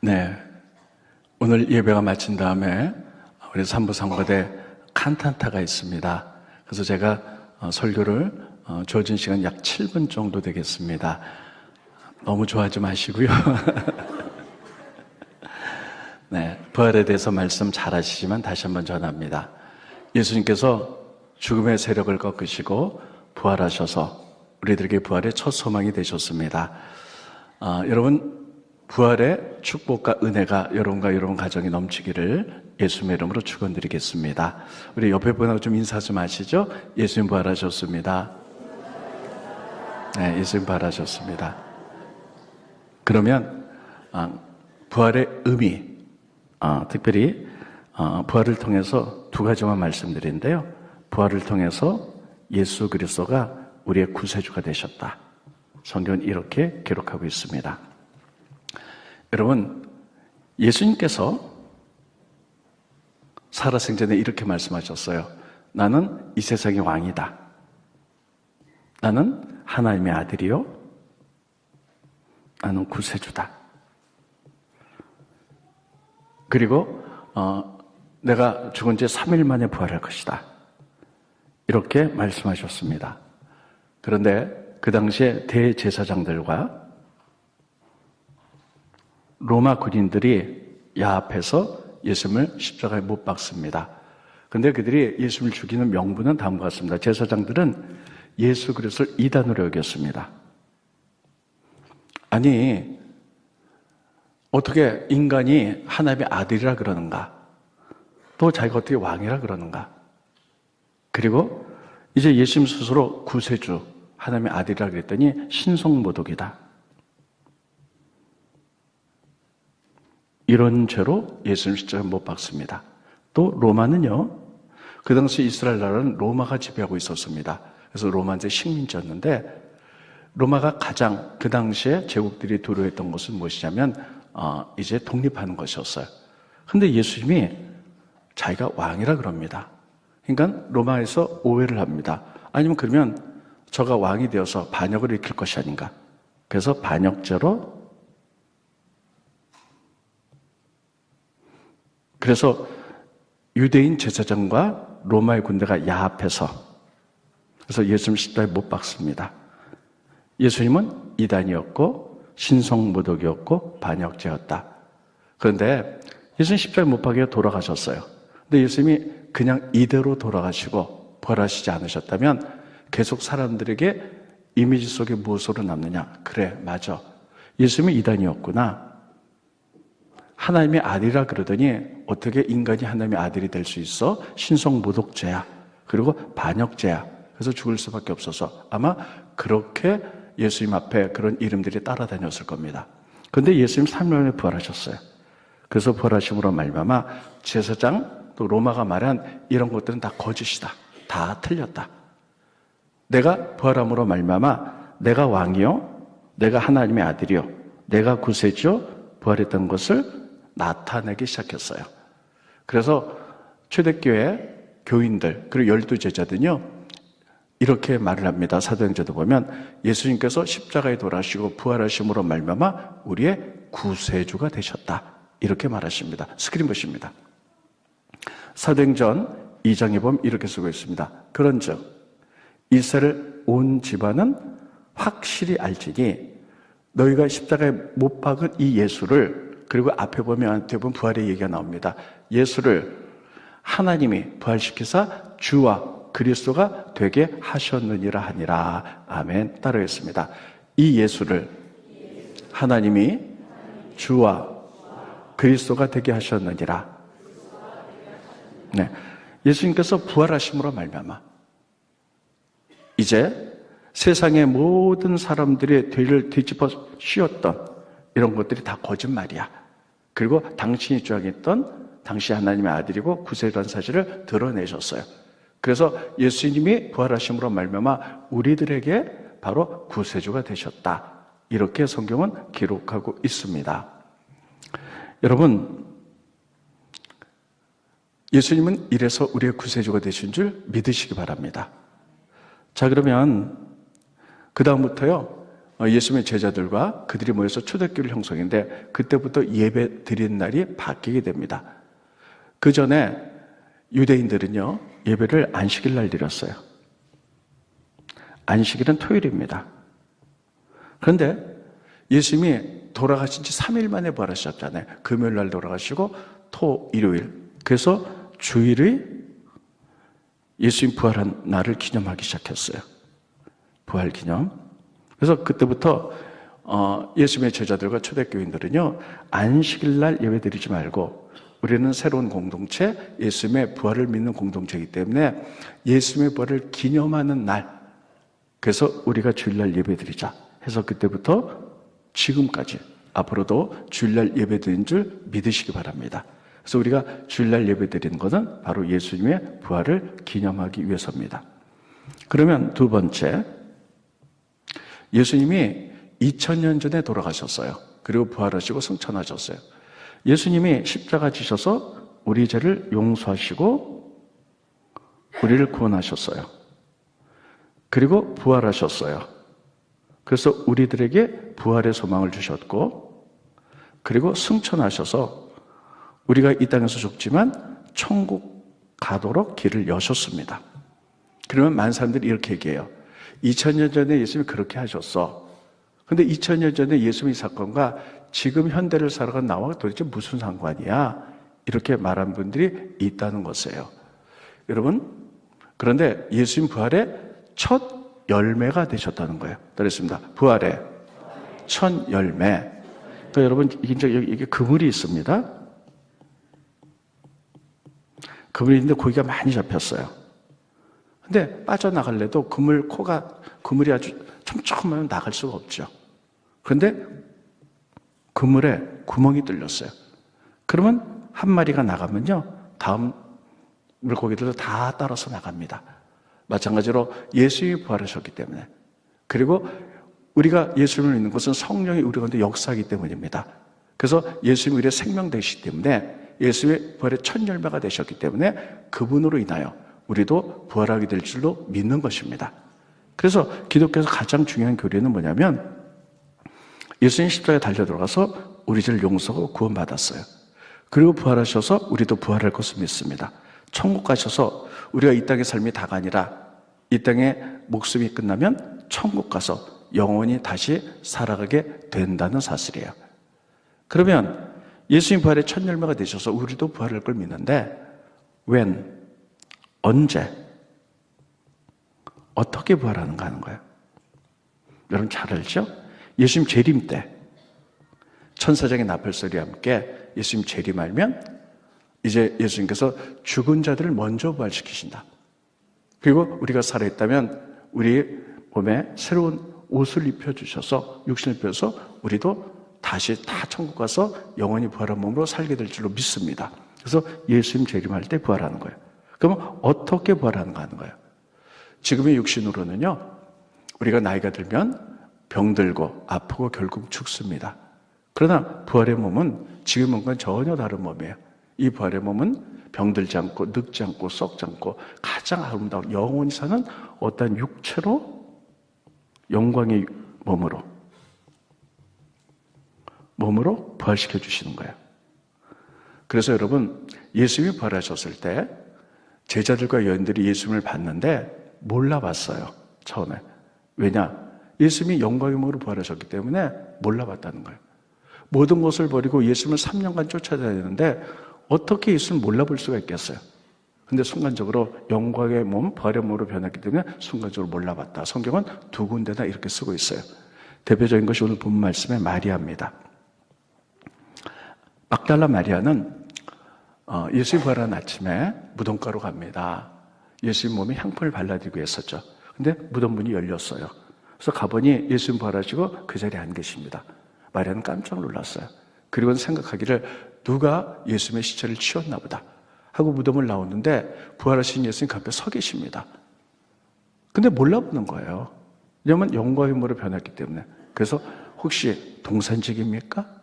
네, 오늘 예배가 마친 다음에 우리 산부상고대 칸탄타가 있습니다. 그래서 제가 설교를 주어진 시간 약 7분 정도 되겠습니다. 너무 좋아하지 마시고요. 네, 부활에 대해서 말씀 잘 하시지만 다시 한번 전합니다. 예수님께서 죽음의 세력을 꺾으시고 부활하셔서 우리들에게 부활의 첫 소망이 되셨습니다. 여러분, 부활의 축복과 은혜가 여러분과 여러분 가정에 넘치기를 예수님의 이름으로 축원드리겠습니다. 우리 옆에 분하고 좀 인사 좀 하시죠. 예수님 부활하셨습니다. 네, 예수님 부활하셨습니다. 그러면 부활의 의미, 특별히 부활을 통해서 두 가지만 말씀드리는데요. 부활을 통해서 예수 그리스도가 우리의 구세주가 되셨다. 성경은 이렇게 기록하고 있습니다. 여러분, 예수님께서 살아생전에 이렇게 말씀하셨어요. 나는 이 세상의 왕이다. 나는 하나님의 아들이요. 나는 구세주다. 그리고 내가 죽은 지 3일 만에 부활할 것이다. 이렇게 말씀하셨습니다. 그런데 그 당시에 대제사장들과 로마 군인들이 야합해서 예수님을 십자가에 못 박습니다. 그런데 그들이 예수님을 죽이는 명분은 다음과 같습니다. 제사장들은 예수 그리스도를 이단으로 여겼습니다. 아니, 어떻게 인간이 하나님의 아들이라 그러는가? 또 자기가 어떻게 왕이라 그러는가? 그리고 이제 예수님 스스로 구세주, 하나님의 아들이라 그랬더니 신성모독이다. 이런 죄로 예수님 십자가에 못 박습니다. 또 로마는요, 그 당시 이스라엘 나라는 로마가 지배하고 있었습니다. 그래서 로마는 이제 식민지였는데, 로마가 가장 그 당시에 제국들이 두려워했던 것은 무엇이냐면 이제 독립하는 것이었어요. 근데 예수님이 자기가 왕이라 그럽니다. 그러니까 로마에서 오해를 합니다. 아니면 그러면 저가 왕이 되어서 반역을 일으킬 것이 아닌가. 그래서 반역죄로, 그래서 유대인 제사장과 로마의 군대가 야합해서, 그래서 예수님 십자가에 못 박습니다. 예수님은 이단이었고 신성모독이었고 반역죄였다. 그런데 예수님 십자가에 못 박혀 돌아가셨어요. 근데 예수님이 그냥 이대로 돌아가시고 부활하시지 않으셨다면 계속 사람들에게 이미지 속에 무엇으로 남느냐? 그래, 맞아. 예수님이 이단이었구나. 하나님의 아들이라 그러더니 어떻게 인간이 하나님의 아들이 될 수 있어? 신성모독죄야. 그리고 반역죄야. 그래서 죽을 수밖에 없어서 아마 그렇게 예수님 앞에 그런 이름들이 따라다녔을 겁니다. 그런데 예수님 3일 만에 부활하셨어요. 그래서 부활하심으로 말미암아 제사장 또 로마가 말한 이런 것들은 다 거짓이다. 다 틀렸다. 내가 부활함으로 말미암아 내가 왕이요, 내가 하나님의 아들이요, 내가 구세주요, 부활했던 것을 나타내기 시작했어요. 그래서 초대교회 교인들 그리고 12제자들은요 이렇게 말을 합니다. 사도행전도 보면 예수님께서 십자가에 돌아가시고 부활하심으로 말미암아 우리의 구세주가 되셨다. 이렇게 말하십니다. 스크린 보십니다. 사도행전 2장에 보면 이렇게 쓰고 있습니다. 그런즉 이스라엘 온 집안은 확실히 알지니 너희가 십자가에 못 박은 이 예수를, 그리고 앞에 보면 부활의 얘기가 나옵니다. 예수를 하나님이 부활시키사 주와 그리스도가 되게 하셨느니라 하니라. 아멘. 따르겠습니다. 이 예수를 하나님이 주와 그리스도가 되게 하셨느니라. 네, 예수님께서 부활하심으로 말미암아 이제 세상의 모든 사람들의 뒤를 뒤집어 씌웠던 이런 것들이 다 거짓말이야. 그리고 당신이 주장했던 당시 하나님의 아들이고 구세주라는 사실을 드러내셨어요. 그래서 예수님이 부활하심으로 말미암아 우리들에게 바로 구세주가 되셨다. 이렇게 성경은 기록하고 있습니다. 여러분, 예수님은 이래서 우리의 구세주가 되신 줄 믿으시기 바랍니다. 자, 그러면 그 다음부터요, 예수님의 제자들과 그들이 모여서 초대교회를 형성했는데 그때부터 예배 드리는 날이 바뀌게 됩니다. 그 전에 유대인들은요, 예배를 안식일 날 드렸어요. 안식일은 토요일입니다. 그런데 예수님이 돌아가신 지 3일 만에 부활하셨잖아요. 금요일 날 돌아가시고 일요일. 그래서 주일이 예수님 부활한 날을 기념하기 시작했어요. 부활 기념. 그래서 그때부터 예수님의 제자들과 초대교인들은요, 안식일 날 예배 드리지 말고 우리는 새로운 공동체, 예수님의 부활을 믿는 공동체이기 때문에 예수님의 부활을 기념하는 날, 그래서 우리가 주일날 예배 드리자 해서 그때부터 지금까지 앞으로도 주일날 예배 드리는 줄 믿으시기 바랍니다. 그래서 우리가 주일날 예배 드리는 것은 바로 예수님의 부활을 기념하기 위해서입니다. 그러면 두 번째, 예수님이 2000년 전에 돌아가셨어요. 그리고 부활하시고 승천하셨어요. 예수님이 십자가 지셔서 우리 죄를 용서하시고 우리를 구원하셨어요. 그리고 부활하셨어요. 그래서 우리들에게 부활의 소망을 주셨고, 그리고 승천하셔서 우리가 이 땅에서 죽지만 천국 가도록 길을 여셨습니다. 그러면 많은 사람들이 이렇게 얘기해요. 2000년 전에 예수님이 그렇게 하셨어. 근데 2000년 전에 예수님의 사건과 지금 현대를 살아간 나와 도대체 무슨 상관이야? 이렇게 말한 분들이 있다는 것이에요. 여러분, 그런데 예수님 부활의 첫 열매가 되셨다는 거예요. 그랬습니다. 부활의 첫 열매. 그러니까 여러분, 이게 그물이 있습니다. 그물이 있는데 고기가 많이 잡혔어요. 근데 빠져나갈래도 그물이 아주 촘촘하면 나갈 수가 없죠. 그런데 그물에 구멍이 뚫렸어요. 그러면 한 마리가 나가면요, 다음 물고기들도 다 따라서 나갑니다. 마찬가지로 예수님이 부활하셨기 때문에, 그리고 우리가 예수님을 믿는 것은 성령이 우리 가운데 역사하기 때문입니다. 그래서 예수님이 우리의 생명 되시기 때문에, 예수님의 부활의 첫 열매가 되셨기 때문에 그분으로 인하여 우리도 부활하게 될 줄로 믿는 것입니다. 그래서 기독교에서 가장 중요한 교리는 뭐냐면, 예수님 십자가에 달려 들어가서 우리 죄를 용서하고 구원받았어요. 그리고 부활하셔서 우리도 부활할 것을 믿습니다. 천국 가셔서 우리가 이 땅의 삶이 다가 아니라 이 땅의 목숨이 끝나면 천국 가서 영원히 다시 살아가게 된다는 사실이에요. 그러면 예수님 부활의 첫 열매가 되셔서 우리도 부활할 걸 믿는데, 언제, 어떻게 부활하는가 하는 거예요. 여러분 잘 알죠? 예수님 재림 때 천사장의 나팔소리와 함께 예수님 재림하면 이제 예수님께서 죽은 자들을 먼저 부활시키신다. 그리고 우리가 살아있다면 우리 몸에 새로운 옷을 입혀주셔서, 육신을 입혀서 우리도 다시 다 천국 가서 영원히 부활한 몸으로 살게 될 줄로 믿습니다. 그래서 예수님 재림할 때 부활하는 거예요. 그러면 어떻게 부활하는가 하는 거예요. 지금의 육신으로는요, 우리가 나이가 들면 병들고 아프고 결국 죽습니다. 그러나 부활의 몸은 지금 몸과는 전혀 다른 몸이에요. 이 부활의 몸은 병들지 않고 늙지 않고 썩지 않고 가장 아름다운 영원히 사는 어떤 육체로, 영광의 몸으로 부활시켜 주시는 거예요. 그래서 여러분, 예수님이 부활하셨을 때 제자들과 여인들이 예수님을 봤는데 몰라봤어요. 처음에. 왜냐? 예수님이 영광의 몸으로 부활하셨기 때문에 몰라봤다는 거예요. 모든 것을 버리고 예수님을 3년간 쫓아다녔는데 어떻게 예수님을 몰라볼 수가 있겠어요? 근데 순간적으로 영광의 몸, 부활의 몸으로 변했기 때문에 순간적으로 몰라봤다. 성경은 두 군데나 이렇게 쓰고 있어요. 대표적인 것이 오늘 본 말씀의 마리아입니다. 막달라 마리아는 예수님 부활한 아침에 무덤가로 갑니다. 예수님 몸에 향품을 발라드리고 했었죠. 근데 무덤 문이 열렸어요. 그래서 가보니 예수님 부활하시고 그 자리에 안 계십니다. 마리아는 깜짝 놀랐어요. 그리고는 생각하기를 누가 예수님의 시체를 치웠나 보다 하고 무덤을 나오는데 부활하신 예수님 그 앞에 서 계십니다. 근데 몰라보는 거예요. 왜냐하면 영광의 몸으로 변했기 때문에. 그래서 혹시 동산직입니까?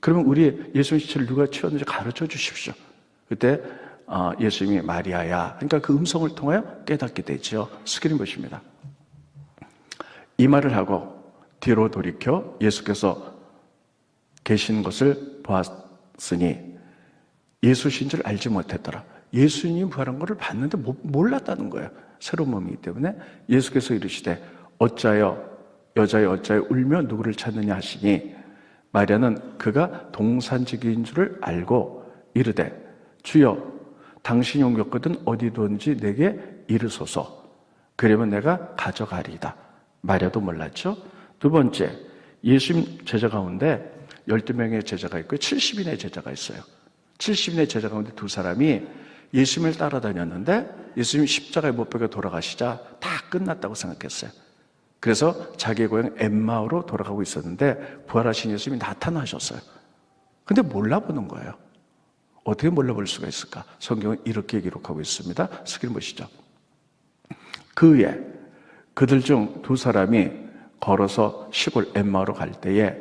그러면 우리 예수님 시체를 누가 치웠는지 가르쳐 주십시오. 그때 예수님이 마리아야, 그러니까 그 음성을 통하여 깨닫게 되죠. 스크린 보십니다. 이 말을 하고 뒤로 돌이켜 예수께서 계신 것을 보았으니 예수신 줄 알지 못했더라. 예수님이 부활한 것을 봤는데 몰랐다는 거예요. 새로운 몸이기 때문에. 예수께서 이르시되 어찌하여 여자여 어찌하여 울며 누구를 찾느냐 하시니 마리아는 그가 동산지기인 줄을 알고 이르되 주여 당신이 옮겼거든 어디 두었는지 내게 이르소서. 그러면 내가 가져가리이다. 마리아도 몰랐죠. 두 번째, 예수님 제자 가운데 12명의 제자가 있고 70인의 제자가 있어요. 70인의 제자 가운데 두 사람이 예수님을 따라다녔는데 예수님이 십자가에 못 박혀 돌아가시자 다 끝났다고 생각했어요. 그래서 자기의 고향 엠마오로 돌아가고 있었는데 부활하신 예수님이 나타나셨어요. 근데 몰라보는 거예요. 어떻게 몰라볼 수가 있을까? 성경은 이렇게 기록하고 있습니다. 스크린 보시죠. 그 후에 그들 중 두 사람이 걸어서 시골 엠마오로 갈 때에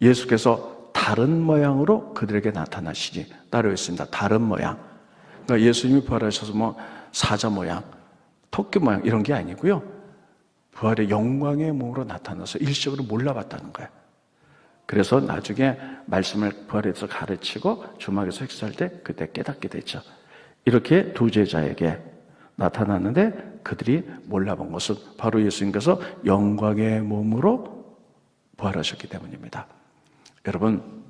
예수께서 다른 모양으로 그들에게 나타나시니 따로 있습니다. 다른 모양. 그러니까 예수님이 부활하셔서 뭐 사자 모양, 토끼 모양 이런 게 아니고요. 부활의 영광의 몸으로 나타나서 일시적으로 몰라봤다는 거예요. 그래서 나중에 말씀을 부활에서 가르치고 주막에서 획수할 때 그때 깨닫게 되죠. 이렇게 두 제자에게 나타났는데 그들이 몰라본 것은 바로 예수님께서 영광의 몸으로 부활하셨기 때문입니다. 여러분,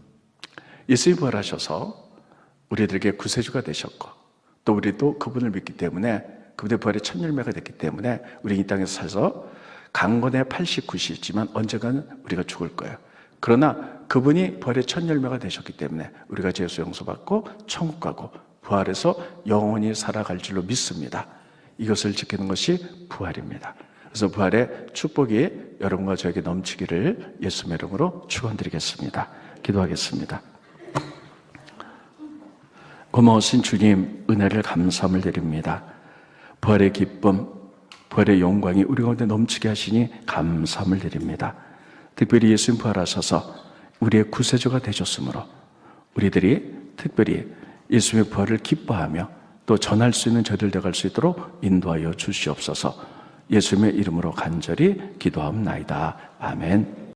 예수님이 부활하셔서 우리들에게 구세주가 되셨고 또 우리도 그분을 믿기 때문에 그분의 부활의 첫 열매가 됐기 때문에 우리 이 땅에서 살아서 강건의 89시 있지만 언젠가는 우리가 죽을 거예요. 그러나 그분이 부활의 첫 열매가 되셨기 때문에 우리가 죄수 용서받고 천국 가고 부활해서 영원히 살아갈 줄로 믿습니다. 이것을 지키는 것이 부활입니다. 그래서 부활의 축복이 여러분과 저에게 넘치기를 예수의 이름으로 축원드리겠습니다. 기도하겠습니다. 고마우신 주님, 은혜를 감사함을 드립니다. 부활의 기쁨, 부활의 영광이 우리 가운데 넘치게 하시니 감사함을 드립니다. 특별히 예수님 부활하셔서 우리의 구세주가 되셨으므로 우리들이 특별히 예수님의 부활을 기뻐하며 또 전할 수 있는 저들 되어갈 수 있도록 인도하여 주시옵소서. 예수님의 이름으로 간절히 기도하옵나이다. 아멘.